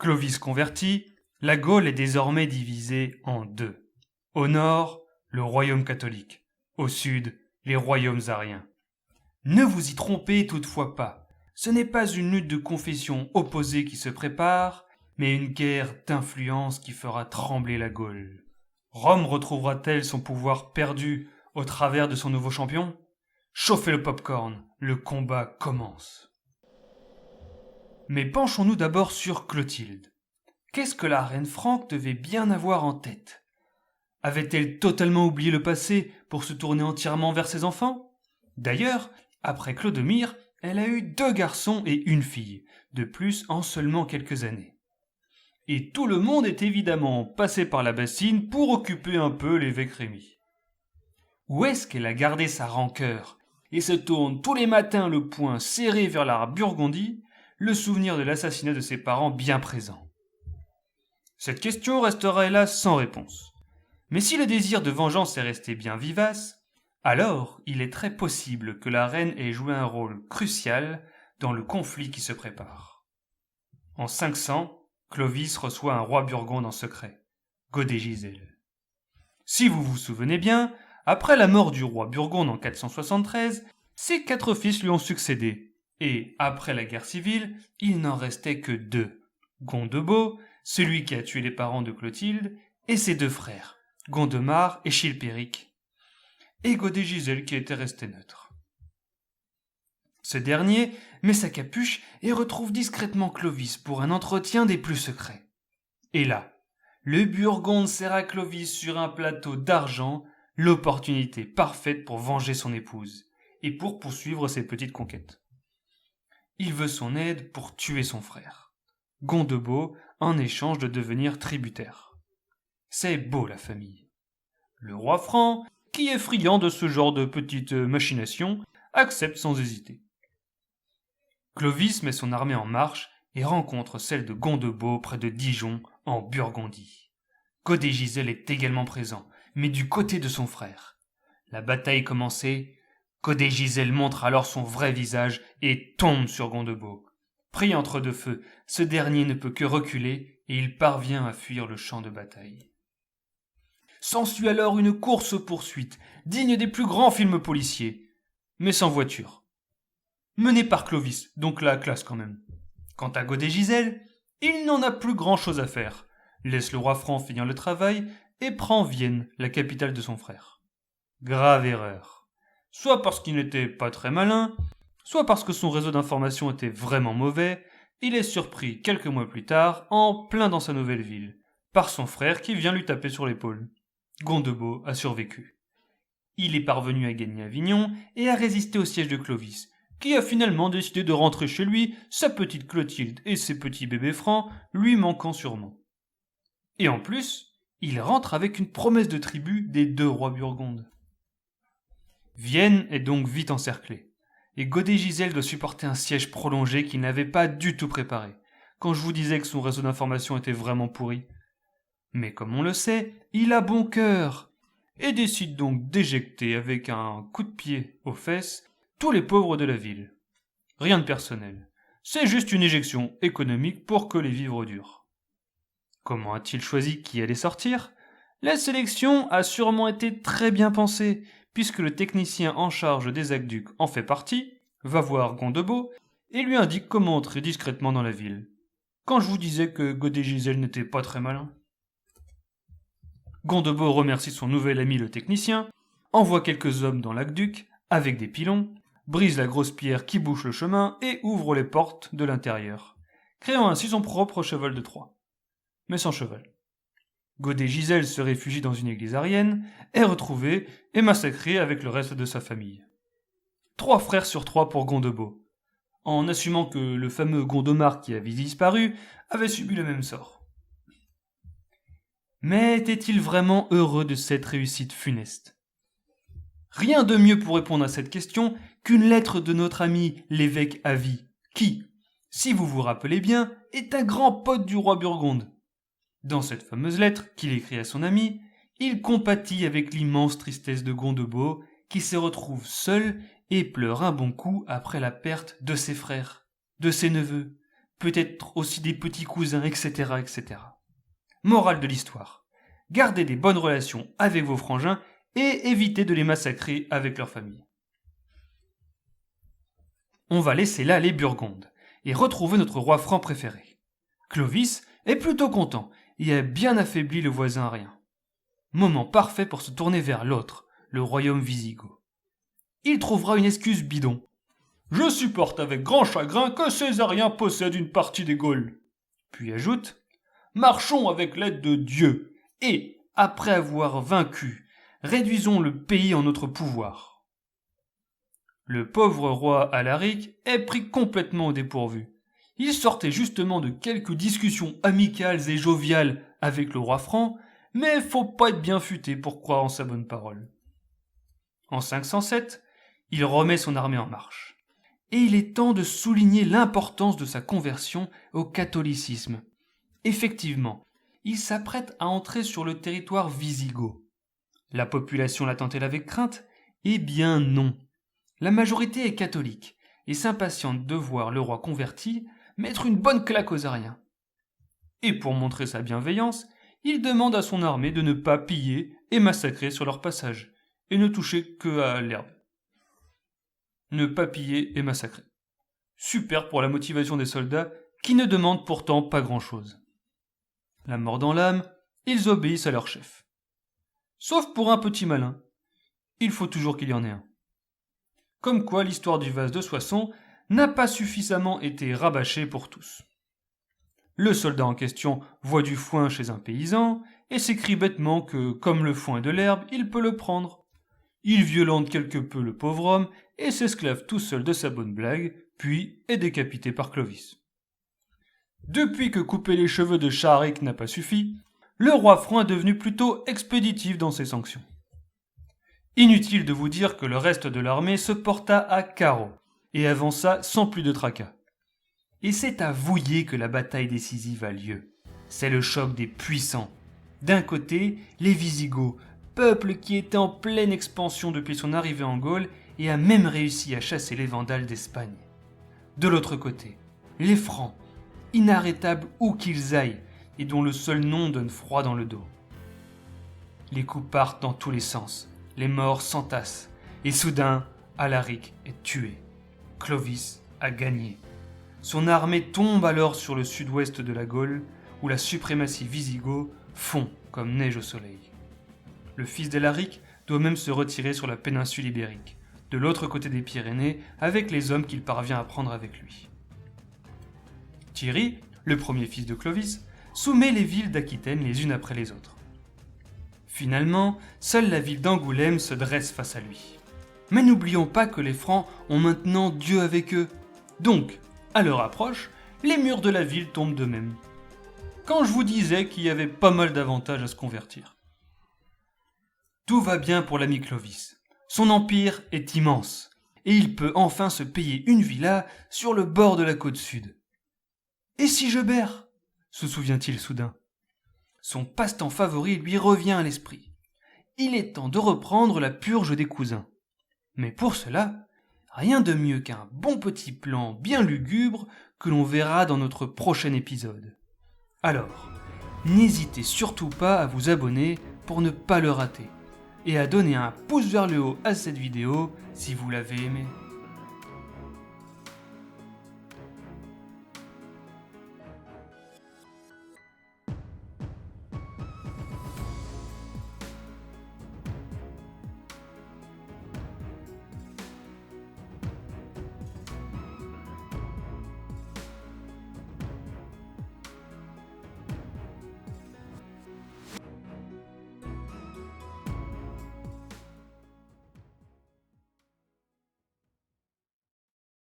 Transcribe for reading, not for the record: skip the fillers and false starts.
Clovis converti, la Gaule est désormais divisée en deux. Au nord, le royaume catholique. Au sud, les royaumes ariens. Ne vous y trompez toutefois pas. Ce n'est pas une lutte de confession opposée qui se prépare, mais une guerre d'influence qui fera trembler la Gaule. Rome retrouvera-t-elle son pouvoir perdu au travers de son nouveau champion ? Chauffez le pop-corn, le combat commence. Mais penchons-nous d'abord sur Clotilde. Qu'est-ce que la reine franque devait bien avoir en tête ? Avait-elle totalement oublié le passé pour se tourner entièrement vers ses enfants ? D'ailleurs, après Clodomir, elle a eu 2 garçons et une fille, de plus en seulement quelques années. Et tout le monde est évidemment passé par la bassine pour occuper un peu l'évêque Rémi. Où est-ce qu'elle a gardé sa rancœur et se tourne tous les matins le poing serré vers la Burgondie, le souvenir de l'assassinat de ses parents bien présent ? Cette question restera hélas sans réponse. Mais si le désir de vengeance est resté bien vivace, alors il est très possible que la reine ait joué un rôle crucial dans le conflit qui se prépare. En 500, Clovis reçoit un roi burgonde en secret, Godegisel. Si vous vous souvenez bien, après la mort du roi burgonde en 473, ses 4 fils lui ont succédé, et après la guerre civile, il n'en restait que 2, Gondebaud, celui qui a tué les parents de Clotilde, et ses 2 frères, Gondemar et Chilpéric, et Godegisel qui était resté neutre. Ce dernier met sa capuche et retrouve discrètement Clovis pour un entretien des plus secrets. Et là, le Burgonde sert à Clovis sur un plateau d'argent l'opportunité parfaite pour venger son épouse et pour poursuivre ses petites conquêtes. Il veut son aide pour tuer son frère, Gondebaud, en échange de devenir tributaire. C'est beau la famille. Le roi franc, qui est friand de ce genre de petites machinations, accepte sans hésiter. Clovis met son armée en marche et rencontre celle de Gondebaud près de Dijon, en Burgondie. Godegisel est également présent, mais du côté de son frère. La bataille commencée, Godegisel montre alors son vrai visage et tombe sur Gondebaud. Pris entre 2 feux, ce dernier ne peut que reculer et il parvient à fuir le champ de bataille. S'ensuit alors une course-poursuite, digne des plus grands films policiers, mais sans voiture. Menée par Clovis, donc la classe quand même. Quant à Godegisel, il n'en a plus grand-chose à faire, laisse le roi franc finir le travail et prend Vienne, la capitale de son frère. Grave erreur. Soit parce qu'il n'était pas très malin, soit parce que son réseau d'information était vraiment mauvais, il est surpris quelques mois plus tard, en plein dans sa nouvelle ville, par son frère qui vient lui taper sur l'épaule. Gondebaud a survécu. Il est parvenu à gagner Avignon et à résister au siège de Clovis, qui a finalement décidé de rentrer chez lui, sa petite Clotilde et ses petits bébés francs lui manquant sûrement. Et en plus, il rentre avec une promesse de tribut des 2 rois burgondes. Vienne est donc vite encerclée, et Godegisel doit supporter un siège prolongé qu'il n'avait pas du tout préparé, quand je vous disais que son réseau d'information était vraiment pourri. Mais comme on le sait, il a bon cœur, et décide donc d'éjecter avec un coup de pied aux fesses tous les pauvres de la ville. Rien de personnel, c'est juste une éjection économique pour que les vivres durent. Comment a-t-il choisi qui allait sortir ? La sélection a sûrement été très bien pensée, puisque le technicien en charge des aqueducs en fait partie, va voir Gondebaud et lui indique comment entrer discrètement dans la ville. Quand je vous disais que Godegisel n'était pas très malin. Gondebaud remercie son nouvel ami le technicien, envoie quelques hommes dans l'aqueduc avec des pilons, brise la grosse pierre qui bouche le chemin et ouvre les portes de l'intérieur, créant ainsi son propre cheval de Troie. Mais sans cheval. Godegisel se réfugie dans une église arienne, est retrouvé et massacré avec le reste de sa famille. 3 frères sur 3 pour Gondebaud, en assumant que le fameux Gondomar qui avait disparu avait subi le même sort. Mais était-il vraiment heureux de cette réussite funeste ? Rien de mieux pour répondre à cette question qu'une lettre de notre ami l'évêque Avis, qui, si vous vous rappelez bien, est un grand pote du roi Burgonde. Dans cette fameuse lettre qu'il écrit à son ami, il compatit avec l'immense tristesse de Gondebaud, qui se retrouve seul et pleure un bon coup après la perte de ses frères, de ses neveux, peut-être aussi des petits cousins, etc., etc. Morale de l'histoire. Gardez des bonnes relations avec vos frangins et évitez de les massacrer avec leur famille. On va laisser là les Burgondes et retrouver notre roi franc préféré. Clovis est plutôt content et a bien affaibli le voisin arien. Moment parfait pour se tourner vers l'autre, le royaume wisigoth. Il trouvera une excuse bidon. Je supporte avec grand chagrin que ces Ariens possèdent une partie des Gaules. Puis ajoute, marchons avec l'aide de Dieu et, après avoir vaincu, réduisons le pays en notre pouvoir. Le pauvre roi Alaric est pris complètement au dépourvu. Il sortait justement de quelques discussions amicales et joviales avec le roi franc, mais faut pas être bien futé pour croire en sa bonne parole. En 507, il remet son armée en marche. Et il est temps de souligner l'importance de sa conversion au catholicisme. Effectivement, il s'apprête à entrer sur le territoire wisigoth. La population l'attend-elle avec crainte ? Eh bien non. La majorité est catholique et s'impatiente de voir le roi converti mettre une bonne claque aux Ariens. Et pour montrer sa bienveillance, il demande à son armée de ne pas piller et massacrer sur leur passage, et ne toucher que à l'herbe. Ne pas piller et massacrer. Super pour la motivation des soldats qui ne demandent pourtant pas grand-chose. La mort dans l'âme, ils obéissent à leur chef. Sauf pour un petit malin. Il faut toujours qu'il y en ait un. Comme quoi l'histoire du vase de Soissons n'a pas suffisamment été rabâchée pour tous. Le soldat en question voit du foin chez un paysan et s'écrie bêtement que, comme le foin est de l'herbe, il peut le prendre. Il violente quelque peu le pauvre homme et s'esclave tout seul de sa bonne blague, puis est décapité par Clovis. Depuis que couper les cheveux de Charric n'a pas suffi, le roi franc est devenu plutôt expéditif dans ses sanctions. Inutile de vous dire que le reste de l'armée se porta à carreau et avança sans plus de tracas. Et c'est à Vouillers que la bataille décisive a lieu. C'est le choc des puissants. D'un côté, les Wisigoths, peuple qui était en pleine expansion depuis son arrivée en Gaule et a même réussi à chasser les Vandales d'Espagne. De l'autre côté, les Francs, inarrêtables où qu'ils aillent et dont le seul nom donne froid dans le dos. Les coups partent dans tous les sens, les morts s'entassent, et soudain, Alaric est tué. Clovis a gagné. Son armée tombe alors sur le sud-ouest de la Gaule, où la suprématie wisigoth fond comme neige au soleil. Le fils d'Alaric doit même se retirer sur la péninsule ibérique, de l'autre côté des Pyrénées, avec les hommes qu'il parvient à prendre avec lui. Thierry, le premier fils de Clovis, soumet les villes d'Aquitaine les unes après les autres. Finalement, seule la ville d'Angoulême se dresse face à lui. Mais n'oublions pas que les Francs ont maintenant Dieu avec eux. Donc, à leur approche, les murs de la ville tombent d'eux-mêmes. Quand je vous disais qu'il y avait pas mal d'avantages à se convertir. Tout va bien pour l'ami Clovis. Son empire est immense, et il peut enfin se payer une villa sur le bord de la côte sud. Et si je berre ? Se souvient-il soudain. Son passe-temps favori lui revient à l'esprit. Il est temps de reprendre la purge des cousins. Mais pour cela, rien de mieux qu'un bon petit plan bien lugubre que l'on verra dans notre prochain épisode. Alors, n'hésitez surtout pas à vous abonner pour ne pas le rater, et à donner un pouce vers le haut à cette vidéo si vous l'avez aimée.